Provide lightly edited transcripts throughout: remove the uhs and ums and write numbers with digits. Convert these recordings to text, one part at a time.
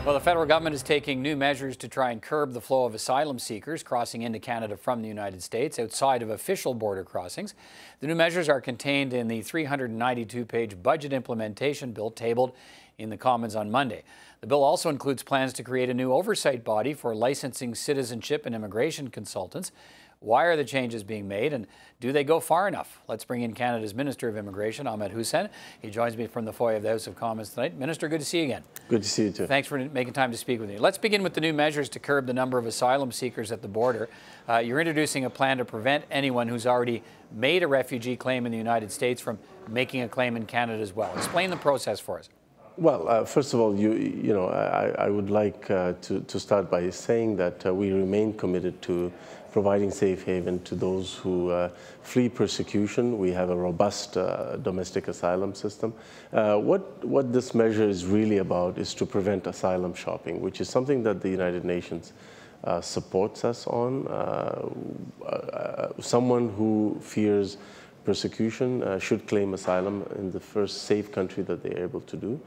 Well, the federal government is taking new measures to try and curb the flow of asylum seekers crossing into Canada from the United States outside of official border crossings. The new measures are contained in the 392-page budget implementation bill tabled in the Commons on Monday. The bill also includes plans to create a new oversight body for licensing citizenship and immigration consultants. Why are the changes being made, and do they go far enough? Let's bring in Canada's Minister of Immigration, Ahmed Hussen. He joins me from the foyer of the House of Commons tonight. Minister, good to see you again. Good to see you too. Thanks for making time to speak with me. Let's begin with the new measures to curb the number of asylum seekers at the border. You're introducing a plan to prevent anyone who's already made a refugee claim in the United States from making a claim in Canada as well. Explain the process for us. Well, first of all, I would like to start by saying that we remain committed to providing safe haven to those who flee persecution. We have a robust domestic asylum system. What this measure is really about is to prevent asylum shopping, which is something that the United Nations supports us on. Someone who fears persecution should claim asylum in the first safe country that they are able to do.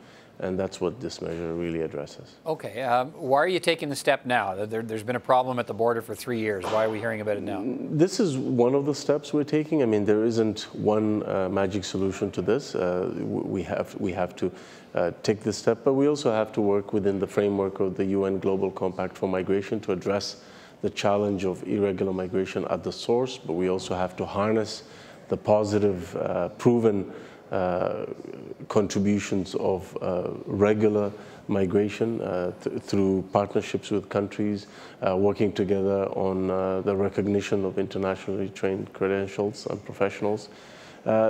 And that's what this measure really addresses. Okay. Why are you taking the step now? There's been a problem at the border for 3 years. Why are we hearing about it now? This is one of the steps we're taking. I mean, there isn't one magic solution to this. We have to take this step, but we also have to work within the framework of the UN Global Compact for Migration to address the challenge of irregular migration at the source, but we also have to harness the positive, proven contributions of regular migration through partnerships with countries, working together on the recognition of internationally trained credentials and professionals.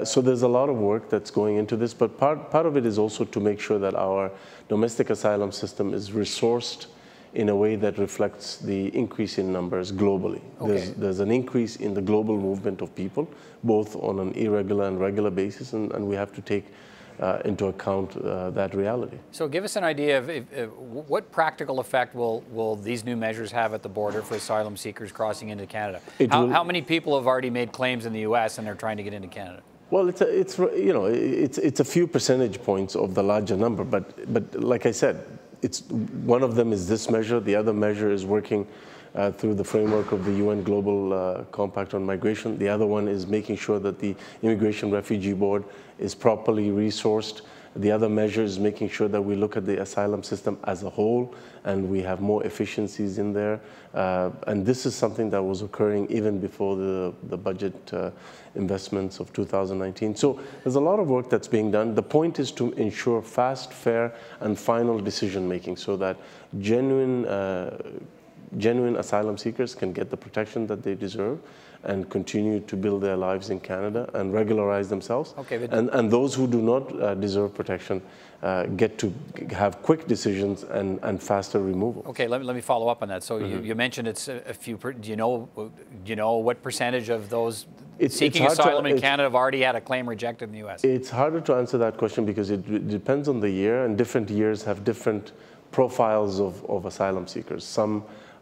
So there's a lot of work that's going into this, but part of it is also to make sure that our domestic asylum system is resourced in a way that reflects the increase in numbers globally. Okay. There's an increase in the global movement of people, both on an irregular and regular basis, and we have to take into account that reality. So give us an idea of what practical effect will these new measures have at the border for asylum seekers crossing into Canada? How many people have already made claims in the U.S. and they're trying to get into Canada? Well, it's a few percentage points of the larger number, but like I said, one of them is this measure. The other measure is working through the framework of the UN Global Compact on Migration. The other one is making sure that the Immigration Refugee Board is properly resourced. The other measure is making sure that we look at the asylum system as a whole and we have more efficiencies in there. And this is something that was occurring even before the budget investments of 2019. So there's a lot of work that's being done. The point is to ensure fast, fair, and final decision making so that genuine asylum seekers can get the protection that they deserve and continue to build their lives in Canada and regularize themselves. Okay, and those who do not deserve protection get to have quick decisions and faster removal. Okay, let me follow up on that. So you mentioned it's a few. Do you know what percentage of those seeking asylum in Canada have already had a claim rejected in the U.S.? It's harder to answer that question because it depends on the year, and different years have different profiles of asylum seekers.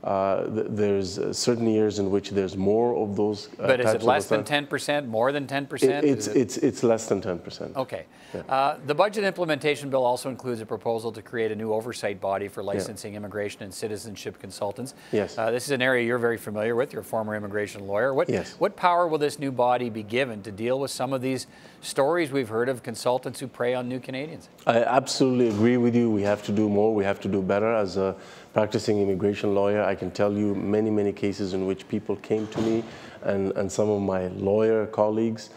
There's certain years in which there's more of those. But is it less than 10%, more than 10%? It's less than 10%. Okay. Yeah. The budget implementation bill also includes a proposal to create a new oversight body for licensing immigration and citizenship consultants. Yes. This is an area you're very familiar with. You're a former immigration lawyer. What power will this new body be given to deal with some of these stories we've heard of consultants who prey on new Canadians? I absolutely agree with you. We have to do more. We have to do better. As a practicing immigration lawyer, I can tell you many cases in which people came to me and some of my lawyer colleagues,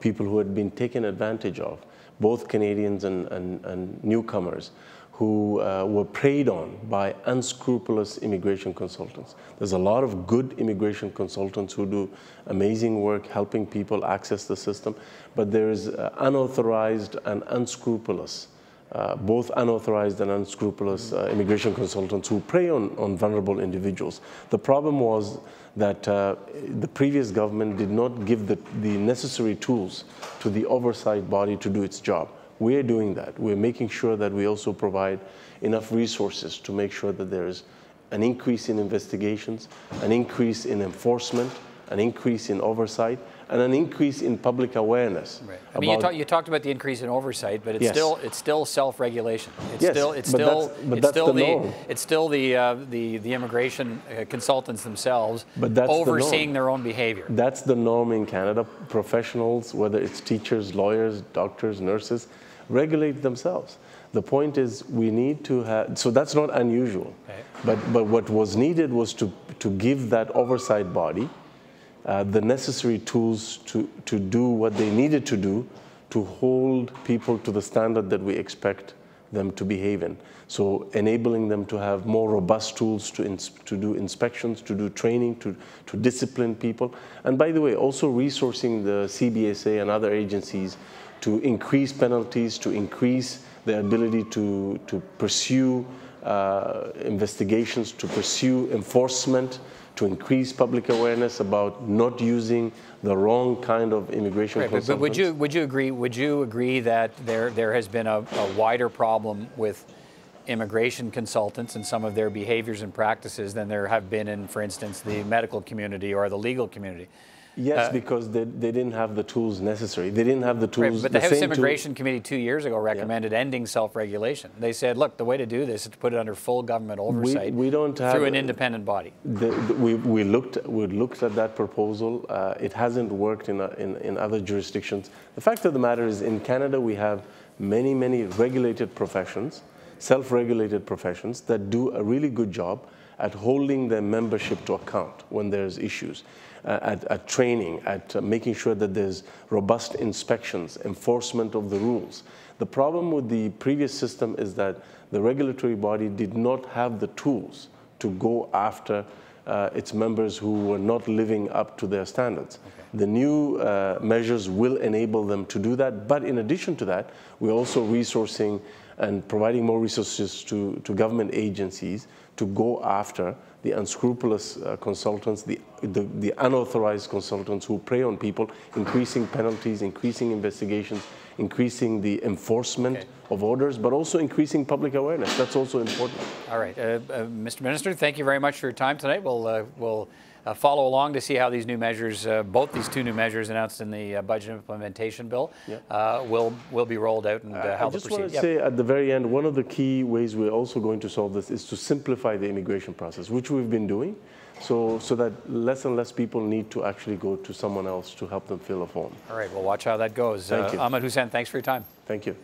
people who had been taken advantage of, both Canadians and newcomers, who were preyed on by unscrupulous immigration consultants. There's a lot of good immigration consultants who do amazing work helping people access the system, but there is unauthorized and unscrupulous both unauthorized and unscrupulous immigration consultants who prey on vulnerable individuals. The problem was that the previous government did not give the necessary tools to the oversight body to do its job. We're doing that. We're making sure that we also provide enough resources to make sure that there is an increase in investigations, an increase in enforcement, an increase in oversight, and an increase in public awareness. Right. I mean, you talked about the increase in oversight, but it's Yes. still self-regulation. It's Yes, still the immigration consultants themselves overseeing their own behavior. That's the norm in Canada. Professionals, whether it's teachers, lawyers, doctors, nurses, regulate themselves. The point is we need to have, so that's not unusual. Okay. But what was needed was to give that oversight body the necessary tools to do what they needed to do to hold people to the standard that we expect them to behave in. So enabling them to have more robust tools to do inspections, to do training, to discipline people. And by the way, also resourcing the CBSA and other agencies to increase penalties, to increase their ability to pursue investigations, to pursue enforcement, to increase public awareness about not using the wrong kind of immigration consultants. But would you agree that there has been a wider problem with immigration consultants and some of their behaviors and practices than there have been in, for instance, the medical community or the legal community? Yes, because they didn't have the tools necessary. They didn't have the tools. Right, but the House Immigration Committee 2 years ago recommended ending self-regulation. They said, look, the way to do this is to put it under full government oversight through an independent body. We looked at that proposal. It hasn't worked in other jurisdictions. The fact of the matter is, in Canada, we have many regulated professions, self-regulated professions that do a really good job at holding their membership to account when there's issues. At training, at making sure that there's robust inspections, enforcement of the rules. The problem with the previous system is that the regulatory body did not have the tools to go after its members who were not living up to their standards. Okay. The new measures will enable them to do that, but in addition to that, we're also resourcing and providing more resources to government agencies to go after the unscrupulous consultants, the unauthorized consultants who prey on people, increasing penalties, increasing investigations, increasing the enforcement of orders, but also increasing public awareness. That's also important. All right. Mr. Minister, thank you very much for your time tonight. We'll follow along to see how these new measures, both these two new measures announced in the budget implementation bill, will be rolled out and how they'll proceed. I just want to say at the very end, one of the key ways we're also going to solve this is to simplify the immigration process, which we've been doing, so that less and less people need to actually go to someone else to help them fill a form. All right, we'll watch how that goes. Thank you. Ahmed Hussen, thanks for your time. Thank you.